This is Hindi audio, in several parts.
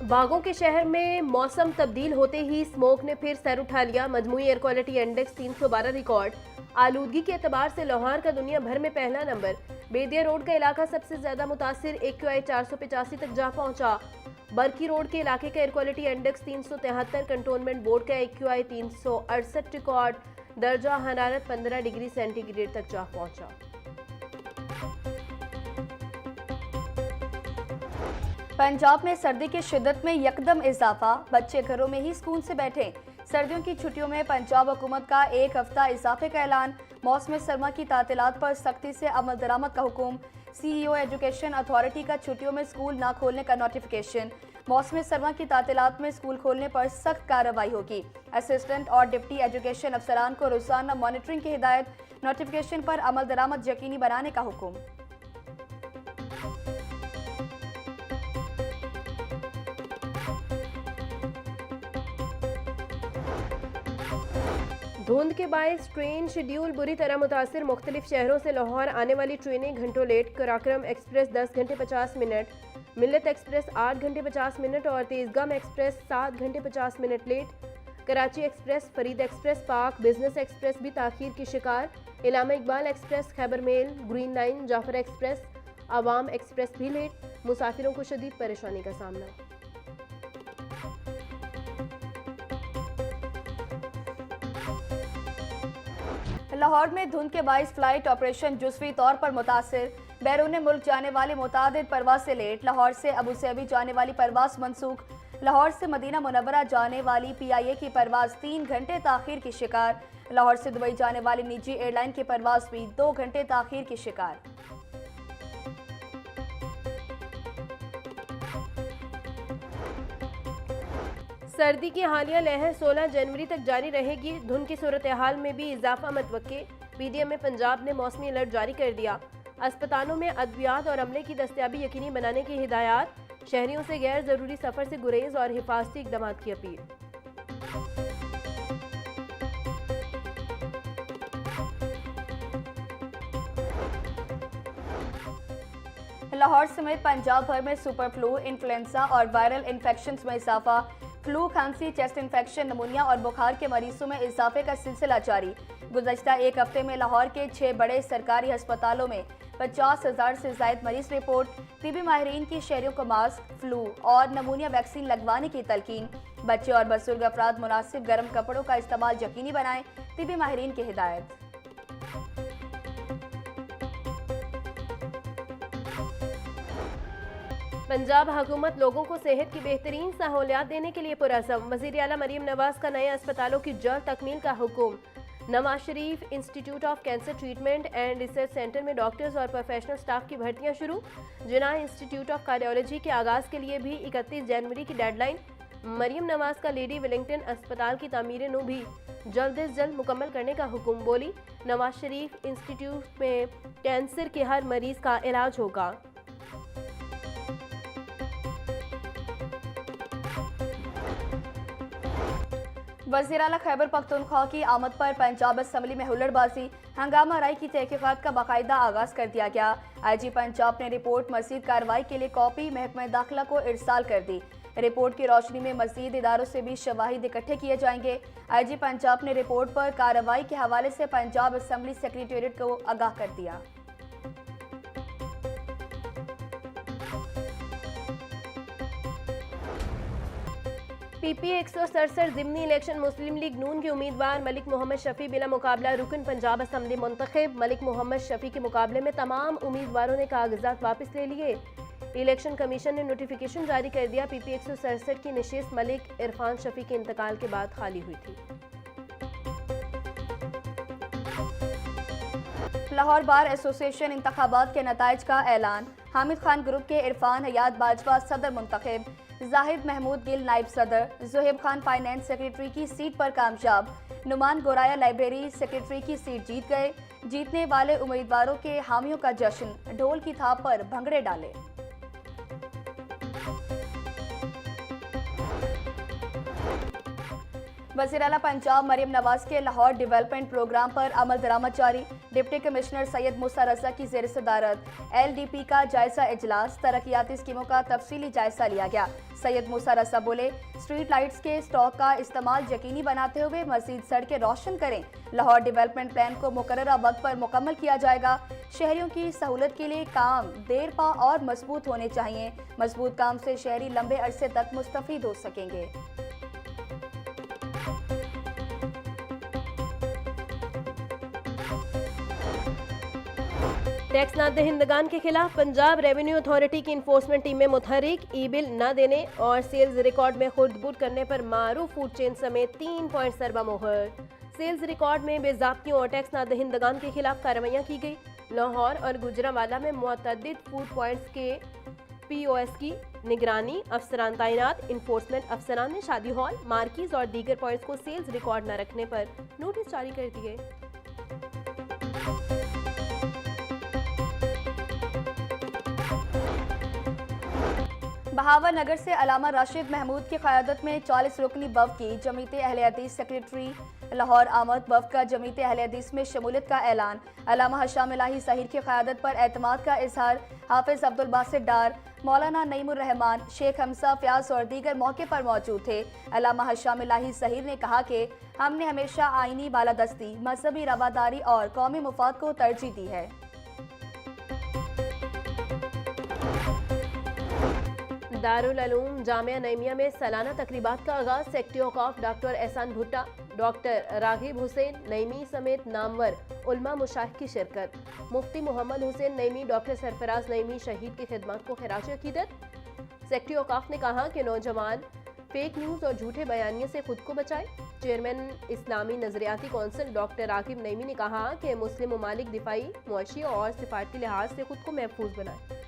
बागों के शहर में मौसम तब्दील होते ही स्मोक ने फिर सर उठा लिया। मजमूई एयर क्वालिटी इंडेक्स 312 रिकॉर्ड। आलूदगी के एतबार से लाहौर का दुनिया भर में पहला नंबर। बेदिया रोड का इलाका सबसे ज्यादा मुतासिर, AQI 485 तक जा पहुंचा। बरकी रोड के इलाके का air quality index 373, cantonment board का AQI 368 रिकॉर्ड। दर्जा हरारत 15 डिग्री सेंटीग्रेड तक जा पहुंचा। पंजाब में सर्दी की शिद्दत में यकदम इजाफा, बच्चे घरों में ही सुकून से बैठे। सर्दियों की छुट्टियों में पंजाब हुकूमत का एक हफ्ता इजाफे का ऐलान। मौसम सरमा की तातीलात पर सख्ती से अमल दरामद का हुक्म। CEO एजुकेशन अथॉरिटी का छुट्टियों में स्कूल ना खोलने का नोटिफिकेशन। मौसम सरमा की तातीलात में स्कूल खोलने पर सख्त कार्रवाई होगी। असिस्टेंट और डिप्टी एजुकेशन अफसरान को रोजाना मॉनिटरिंग की हिदायत। नोटिफिकेशन पर अमल दरामद यकीनी बनाने का हुक्म। धुंध के बायस ट्रेन शेड्यूल बुरी तरह मुतासिर। मुख्तलिफ शहरों से लाहौर आने वाली ट्रेनें घंटों लेट। कराक्रम एक्सप्रेस 10 घंटे 50 मिनट, मिल्लत एक्सप्रेस 8 घंटे 50 मिनट और तेजगम एक्सप्रेस 7 घंटे 50 मिनट late. Karachi express, Farid express, Pak business express भी ताखीर की शिकार। Allama Iqbal express, Khyber mail, green line, Jafar express, Awam express भी लेट। मुसाफिरों को शदीद परेशानी का सामना। लाहौर में धुंध के बाइस फ्लाइट ऑपरेशन जुज़वी तौर पर मुतासिर। बैरून मुल्क जाने वाली मुतादिद परवाज से लेट। लाहौर से अबू सैबी जाने वाली परवाज मनसूख। लाहौर से मदीना मुनव्वरा जाने वाली PIA की परवाज 3 घंटे ताखीर की शिकार। लाहौर से दुबई जाने वाली निजी एयरलाइन की परवाज भी 2 घंटे ताखीर की शिकार। सर्दी की हालिया लहर 16 जनवरी तक जारी रहेगी। धुंध की सूरत हाल में भी इजाफा मतवक्के। PDM में पंजाब ने मौसमी अलर्ट जारी कर दिया। अस्पतालों में अद्वियात और अमले की दस्तयाबी यकीनी बनाने की हिदायत। शहरियों से गैर जरूरी सफर से गुरेज और हिफाजती इकदाम की अपील। लाहौर समेत पंजाब भर में सुपर फ्लू, इन्फ्लुएंजा और वायरल इन्फेक्शंस में इजाफा। फ्लू, खांसी, चेस्ट इन्फेक्शन, नमूनिया और बुखार के मरीजों में इजाफे का सिलसिला जारी। गुज़श्ता एक हफ्ते में लाहौर के 6 बड़े सरकारी अस्पतालों में 50,000 से ज़ायद मरीज रिपोर्ट। तिबी माहिरीन की शहरियों को मास्क, फ्लू और नमूनिया वैक्सीन लगवाने की तलकीन। बच्चे और बुजुर्ग अफराद मुनासिब गर्म कपड़ों का इस्तेमाल यकीनी बनाएं। तिबी माहिरीन की हिदायत। पंजाब हुकूमत लोगों को सेहत की बेहतरीन सहूलियात देने के लिए पुरअज़्म। वज़ीर आला मरीम नवाज का नए अस्पतालों की जल्द तकमील का हुक्म। Nawaz Sharif institute of cancer treatment and research centre में डॉक्टर्स और प्रोफेशनल स्टाफ की भर्तियां शुरू। जिना इंस्टीट्यूट ऑफ कार्डियोलॉजी के आगाज़ के लिए भी 31 जनवरी की डेडलाइन। मरीम नवाज का लेडी विलिंगटन अस्पताल की तामीर नो भी जल्द से जल्द मुकम्मल करने का हुक्म। बोली, नवाज शरीफ इंस्टीट्यूट में कैंसर के हर मरीज का इलाज होगा। वज़ीर आला खैबर पख्तूनख्वा की आमद पर पंजाब असम्बली में हुल्लड़बाजी। हंगामा राय की तहकीकात का बाकायदा आगाज कर दिया गया। IG पंजाब ने रिपोर्ट मज़ीद कार्रवाई के लिए कॉपी महकमा दाखिला को इरसाल कर दी। रिपोर्ट की रोशनी में मज़ीद इदारों से भी शवाहिद इकट्ठे किए जाएंगे। IG पंजाब ने रिपोर्ट पर कार्रवाई के हवाले से पंजाब असम्बली सेक्रेटेरिएट को आगाह कर दिया। PP 167 ज़िमनी इलेक्शन मुस्लिम लीग नून के उम्मीदवार मलिक मोहम्मद शफी बिला मुकाबला रुकन पंजाब असम्बली मुंतखब। मलिक मोहम्मद शफी के मुकाबले में तमाम उम्मीदवारों ने कागजात वापस ले लिए। इलेक्शन कमीशन ने नोटिफिकेशन जारी कर दिया। PP 167 की नशिस्त मलिक इरफान शफी के इंतकाल के बाद खाली हुई थी। लाहौर बार एसोसिएशन इंतखाबात के नताइज का ऐलान। हामिद खान ग्रुप के इरफान हयात बाजवा सदर मुंतखब। जाहिद महमूद गिल नायब सदर। जुहेब खान फाइनेंस सेक्रेटरी की सीट पर कामयाब। नुमान गोराया लाइब्रेरी सेक्रेटरी की सीट जीत गए। जीतने वाले उम्मीदवारों के हामियों का जश्न। ढोल की थाप पर भंगड़े डाले। वज़ीर-ए-आला पंजाब मरियम नवाज के लाहौर डेवलपमेंट प्रोग्राम पर अमल दरामद जारी। डिप्टी कमिश्नर सैयद मूसा रज़ा की ज़ेर सदारत LDP का जायजा इजलास, तरक्याती स्कीमों का तफसीली जायजा लिया गया। सैयद मूसा रज़ा बोले, स्ट्रीट लाइट्स के स्टॉक का इस्तेमाल यकीनी बनाते हुए मजीद सड़कें रोशन करें। लाहौर डेवलपमेंट प्लान को मुकर्ररा वक्त पर मुकम्मल किया जाएगा। शहरियों की सहूलत के लिए काम देर पा और मजबूत होने चाहिए। मजबूत काम से शहरी लंबे अरसे तक मुस्तफीद हो सकेंगे। टैक्स न दहिंदगान के खिलाफ पंजाब रेवेन्यू अथॉरिटी की इन्फोर्समेंट टीम में मुतहरिक। ई बिल न देने और सेल्स रिकॉर्ड में खुर्द-बुर्द करने पर मारूफ फूड चेन समेत 3 पॉइंट सरबा मोहर। सेल्स रिकॉर्ड में बेज़ाब्तियों और टैक्स न दहिंदगान के खिलाफ कार्रवाइयाँ की गई। लाहौर और गुजरांवाला में मुतअद्दिद फूड पॉइंट्स के POS की निगरानी अफसरान तैनात। इन्फोर्समेंट अफसरान ने शादी हॉल, मार्किज और दीगर पॉइंट्स को सेल्स रिकॉर्ड न रखने पर नोटिस जारी कर दिए। बहावर नगर से अलामा राशिद महमूद की क़यादत में 40 रुकनी वफ़द की जमीयत अहले हदीस सेक्रेटरी लाहौर आमद। वफ़द का जमीयत अहले हदीस में शमूलियत का ऐलान। अलामा हशाम इलाही सहीर की क़यादत पर एतमाद का इजहार। हाफिज़ अब्दुल बासित डार, मौलाना नईमुर रहमान, शेख हमसा फयाज और दीगर मौके पर मौजूद थे। अलामा हशाम इलाही सहीर ने कहा कि हमने हमेशा आईनी बालादस्ती, मजहबी रवादारी और कौमी मुफाद को तरजीह दी है। दारुल उलूम जामिया नईमिया में सालाना तकरीबात का आगाज। सेक्रेटरी औकाफ डॉक्टर एहसान भुट्टा, डॉक्टर रागिब हुसैन नईमी समेत नामवर उलमा मुशाइख की शिरकत। मुफ्ती मोहम्मद हुसैन नईमी, डॉक्टर सरफराज नईमी शहीद की खिदमत को खिराज अकीदत। सेक्रेटरी औकाफ ने कहा कि नौजवान फेक न्यूज़ और झूठे बयानियों से खुद को बचाए। चेयरमैन इस्लामी नजरियाती कौंसिल डॉक्टर रागिब नईमी ने कहा कि मुस्लिम ममालिक दिफाई, मुआशी और सिफारती लिहाज से खुद को महफूज बनाए।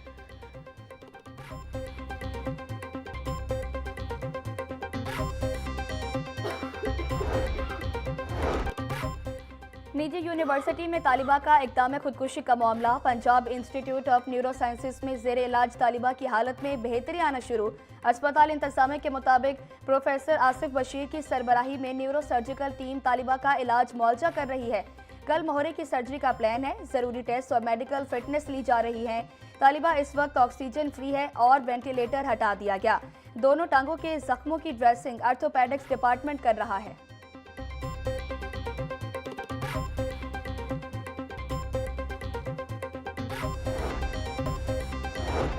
निजी यूनिवर्सिटी में तालिबा का इक़दाम खुदकुशी का मामला। Punjab institute of neuro sciences में ज़ेर इलाज तालिबा की हालत में बेहतरी आना शुरू। अस्पताल इंतज़ामिया के मुताबिक प्रोफेसर आसिफ बशीर की सरबराही में न्यूरो सर्जिकल टीम तालिबा का इलाज मुआवजा कर रही है। कल मोहरे की सर्जरी का प्लान है। ज़रूरी टेस्ट और मेडिकल फिटनेस ली जा रही है। तालिबा इस वक्त ऑक्सीजन फ्री है और वेंटिलेटर हटा दिया गया। दोनों टांगों के जख्मों की ड्रेसिंग ऑर्थोपेडिक्स डिपार्टमेंट कर रहा है।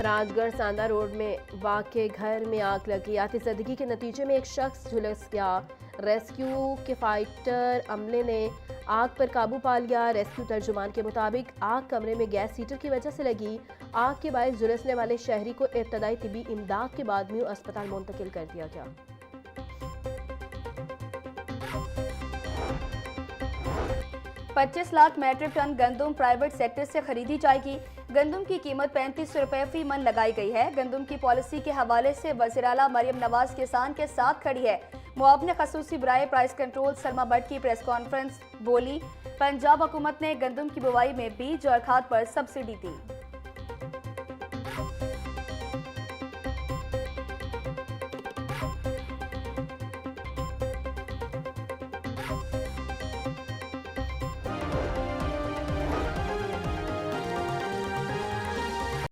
राजगढ़ सांदा रोड में वाक़े घर में आग लगी। आतिशबाज़ी के नतीजे में एक शख्स झुलस गया। रेस्क्यू के फाइटर अमले ने आग पर काबू पा लिया। रेस्क्यू तर्जुमान के मुताबिक आग कमरे में गैस हीटर की वजह से लगी। आग के बायस झुलसने वाले शहरी को इब्तदाई तिबी इमदाद के बाद म्यू अस्पताल मुंतकिल कर दिया गया। 25 लाख मैट्रिक टन गंदम प्राइवेट सेक्टर से खरीदी जाएगी। गंदम की कीमत 35 रुपए फी मन लगाई गई है। गंदम की पॉलिसी के हवाले से वज़ीर-ए-आला मरियम नवाज किसान के साथ खड़ी है। मुआवने खसूसी बराए प्राइस कंट्रोल सलमा भट्ट की प्रेस कॉन्फ्रेंस बोली, पंजाब हुकूमत ने गंदम की बुवाई में बीज और खाद पर सब्सिडी दी।